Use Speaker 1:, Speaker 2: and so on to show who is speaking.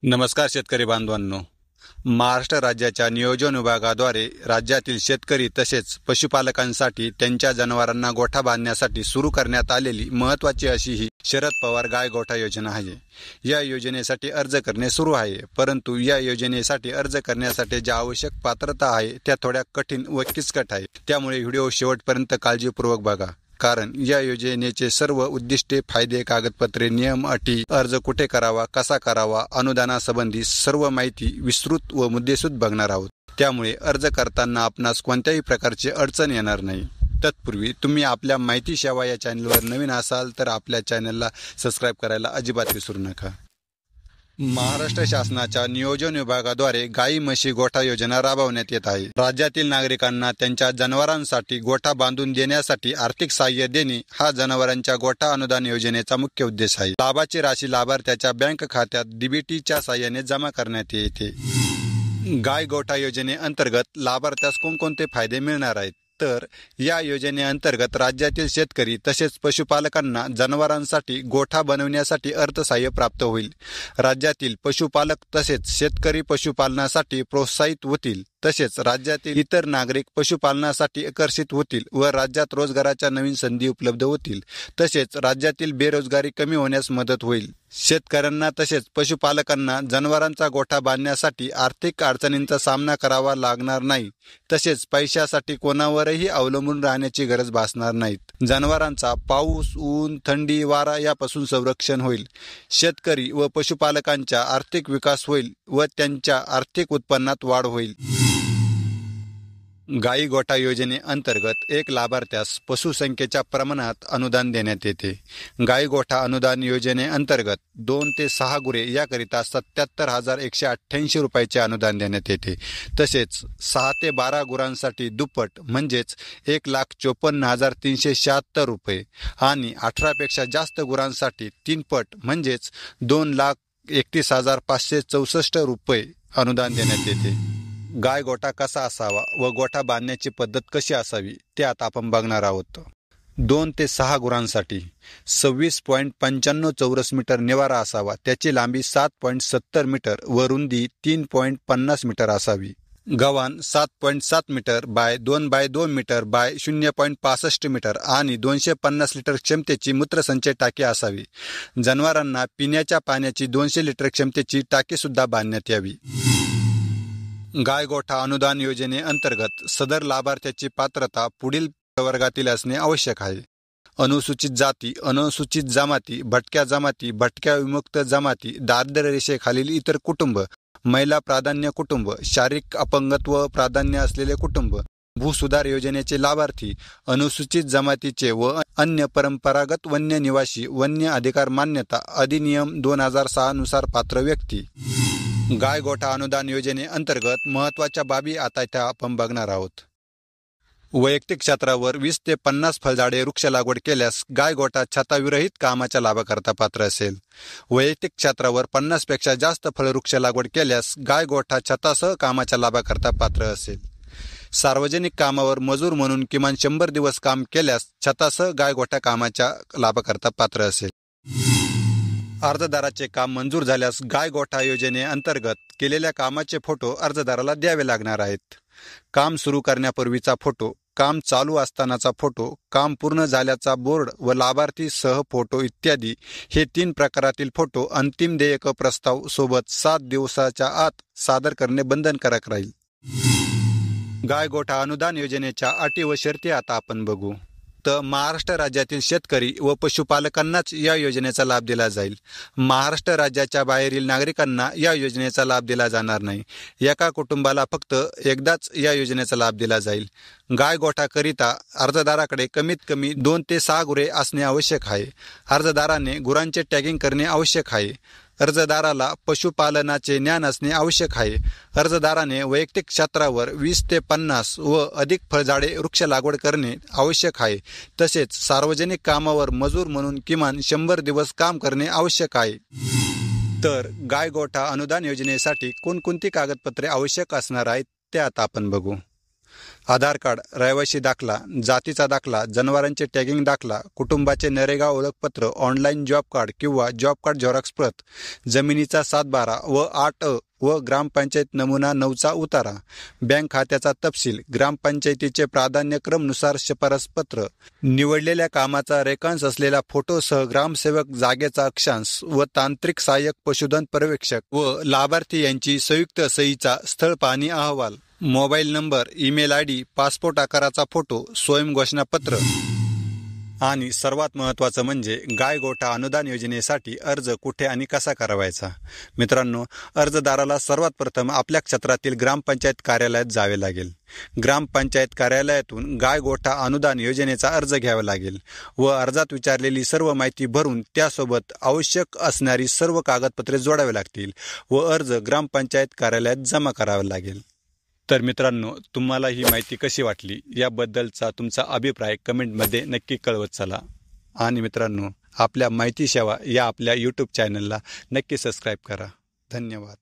Speaker 1: नमस्कार शेतकरी बांधवांनो. महाराष्ट्र राज्याच्या नियोजन विभागाद्वारे राज्यातील शेतकरी तसेच पशुपालकांसाठी त्यांच्या जनावरांना गोठा बांधण्यासाठी सुरू करण्यात आलेली महत्त्वाची अशी ही शरद पवार गाय गोठा योजना आहे. या योजनेसाठी अर्ज करणे सुरू आहे, परंतु या योजनेसाठी अर्ज करण्यासाठी ज्या आवश्यक पात्रता आहे त्या थोड्या कठीण व किचकट आहे. त्यामुळे व्हिडिओ शेवटपर्यंत काळजीपूर्वक बघा, कारण या योजनेचे सर्व उद्दिष्टे, फायदे, कागदपत्रे, नियम, अटी, अर्ज कुठे करावा, कसा करावा, अनुदानासंबंधी सर्व माहिती विस्तृत व मुद्देसूद बघणार आहोत. त्यामुळे अर्ज करताना आपणास कोणत्याही प्रकारची अडचण येणार नाही. तत्पूर्वी तुम्ही आपल्या माहिती सेवा या चॅनलवर नवीन असाल तर आपल्या चॅनलला सबस्क्राईब करायला अजिबात विसरू नका. महाराष्ट्र शासनाच्या नियोजन विभागाद्वारे गाई म्हशी गोठा योजना राबवण्यात येत आहे. राज्यातील नागरिकांना त्यांच्या जनावरांसाठी गोठा बांधून देण्यासाठी आर्थिक सहाय्य देणे हा जनावरांच्या गोठा अनुदान योजनेचा मुख्य उद्देश आहे. लाभाची राशी लाभार्थ्याच्या बँक खात्यात डीबीटीच्या सहाय्याने जमा करण्यात येते. गाय गोठा योजनेअंतर्गत लाभार्थ्यास कोणकोणते फायदे मिळणार आहेत तर या योजनेअंतर्गत राज्यातील शेतकरी तसेच पशुपालकांना जनावरांसाठी गोठा बनवण्यासाठी अर्थसहाय्य प्राप्त होईल. राज्यातील पशुपालक तसेच शेतकरी पशुपालनासाठी प्रोत्साहित होतील. तसेच राज्यातील इतर नागरिक पशुपालनासाठी आकर्षित होतील व राज्यात रोजगाराच्या नवीन संधी उपलब्ध होतील. तसेच राज्यातील बेरोजगारी कमी होण्यास मदत होईल. शेतकऱ्यांना तसेच पशुपालकांना जनावरांचा गोठा बांधण्यासाठी आर्थिक अडचणींचा सामना करावा लागणार नाही. तसेच पैशासाठी कोणावरही अवलंबून राहण्याची गरज भासणार नाहीत. जनावरांचा पाऊस, ऊन, थंडी, वारा यापासून संरक्षण होईल. शेतकरी व पशुपालकांचा आर्थिक विकास होईल व त्यांच्या आर्थिक उत्पन्नात वाढ होईल. गाई गोठा योजनेअंतर्गत एक लाभार्थ्यास पशुसंख्येच्या प्रमाणात अनुदान देण्यात येते. गाई गोठा अनुदान योजनेअंतर्गत 2 ते 6 गुरे याकरिता 77,188 रुपयाचे अनुदान देण्यात येते. तसेच 6 ते 12 गुरांसाठी दुप्पट म्हणजेच 1,54,376 रुपये आणि 18पेक्षा जास्त गुरांसाठी 3 पट म्हणजेच 2,31,564 रुपये अनुदान देण्यात येते. गाय गोठा कसा असावा व गोठा बांधण्याची पद्धत कशी असावी ते आता आपण बघणार आहोत. 2 ते 6 गुरांसाठी 26.95 चौरस मीटर निवारा असावा. त्याची लांबी 7.70 मीटर व रुंदी 3.50 मीटर असावी. गव्हाण 7.7 metre by 2 by 2 metre by 0.65 metre आणि 250 लिटर क्षमतेची मूत्रसंचय टाकी असावी. जनावरांना पिण्याच्या पाण्याची 200 लिटर क्षमतेची टाकी सुद्धा बांधण्यात यावी. गाय गोठा अनुदान योजनेअंतर्गत सदर लाभार्थ्याची पात्रता पुढील प्रवर्गातील असणे आवश्यक आहे. अनुसूचित जाती, अनुसूचित जमाती, भटक्या जमाती, भटक्या विमुक्त जमाती, दारिद्र्य रेषेखालील इतर कुटुंब, महिला प्राधान्य कुटुंब, शारीरिक अपंगत्व प्राधान्य असलेले कुटुंब, भूसुधार योजनेचे लाभार्थी, अनुसूचित जमातीचे व अन्य परंपरागत वन्य निवासी वन्य अधिकार मान्यता अधिनियम 2006 नुसार पात्र व्यक्ती. गाय गोठा अनुदान योजनेअंतर्गत महत्त्वाच्या बाबी आता इथे आपण बघणार आहोत. वैयक्तिक क्षेत्रावर 20 ते 50 फळझाडे वृक्ष लागवड केल्यास गाय गोठा छताविरहित कामाच्या लाभाकरता पात्र असेल. वैयक्तिक क्षेत्रावर 50 पेक्षा जास्त फळवृक्ष लागवड केल्यास गाय गोठा छतासह कामाच्या लाभाकरता पात्र असेल. सार्वजनिक कामावर मजूर म्हणून किमान 100 दिवस काम केल्यास छतासह गाय गोठा कामाच्या लाभाकरता पात्र असेल. अर्जदाराचे काम मंजूर झाल्यास गाय गोठा योजनेअंतर्गत केलेल्या कामाचे फोटो अर्जदाराला द्यावे लागणार आहेत. काम सुरू करण्यापूर्वीचा फोटो, काम चालू असतानाचा फोटो, काम पूर्ण झाल्याचा बोर्ड व लाभार्थी सह फोटो इत्यादी हे 3 प्रकारातील फोटो अंतिम देयक प्रस्ताव सोबत 7 दिवसाच्या आत सादर करणे बंधनकारक राहील. गाय गोठा अनुदान योजनेच्या अटी व शर्ती आता आपण बघू. तर महाराष्ट्र राज्यातील शेतकरी व पशुपालकांनाच या योजनेचा लाभ दिला जाईल. महाराष्ट्र राज्याच्या बाहेरील नागरिकांना या योजनेचा लाभ दिला जाणार नाही. एका कुटुंबाला फक्त एकदाच या योजनेचा लाभ दिला जाईल. गाय गोठाकरिता अर्जदाराकडे कमीत कमी 2 ते 6 गुरे असणे आवश्यक आहे. अर्जदाराने गुरांचे टॅगिंग करणे आवश्यक आहे. अर्जदाराला पशुपालनाचे ज्ञान असणे आवश्यक आहे. अर्जदाराने वैयक्तिक क्षेत्रावर 20 ते 50 व अधिक फळझाडे वृक्ष लागवड करणे आवश्यक आहे. तसेच सार्वजनिक कामावर मजूर म्हणून किमान 100 दिवस काम करणे आवश्यक आहे. तर गाय गोठा अनुदान योजनेसाठी कोणकोणती कागदपत्रे आवश्यक असणार आहेत ते आता आपण बघू. आधार कार्ड, रहिवासी दाखला, जातीचा दाखला, जनावरांचे टॅगिंग दाखला, कुटुंबाचे नरेगा ओळखपत्र, ऑनलाईन जॉब कार्ड किंवा जॉब कार्ड झेरॉक्स प्रत, जमिनीचा 7/12 व 8 व ग्रामपंचायत नमुना 9चा उतारा, बँक खात्याचा तपशील, ग्रामपंचायतीचे प्राधान्यक्रमनुसार शिफारस पत्र, निवडलेल्या कामाचा रेखांश असलेला फोटोसह ग्रामसेवक जागेचा अक्षांश व तांत्रिक सहाय्यक पशुधन पर्यवेक्षक व लाभार्थी यांची संयुक्त सहीचा स्थळ पाहणी अहवाल, mobile number, email ID, passport आकाराचा फोटो, स्वयं घोषणापत्र आणि सर्वात महत्त्वाचं म्हणजे गाय गोठा अनुदान योजनेसाठी अर्ज कुठे आणि कसा करावायचा। मित्रांनो, अर्जदाराला सर्वात प्रथम आपल्या क्षेत्रातील ग्रामपंचायत कार्यालयात जावे लागेल। ग्रामपंचायत कार्यालयातून गाय गोठा अनुदान योजनेचा अर्ज घ्यावा लागेल व अर्जात विचारलेली सर्व माहिती भरून त्यासोबत आवश्यक असणारी सर्व कागदपत्रे जोडावी लागतील व अर्ज ग्रामपंचायत कार्यालयात जमा करावा लागेल। तर मित्रांनो, तुम्हाला ही माहिती कशी वाटली याबद्दलचा तुमचा अभिप्राय कमेंटमध्ये नक्की कळवत चला। आणि मित्रांनो, आपल्या माहिती सेवा या आपल्या YouTube चॅनलला नक्की सबस्क्राईब करा। धन्यवाद।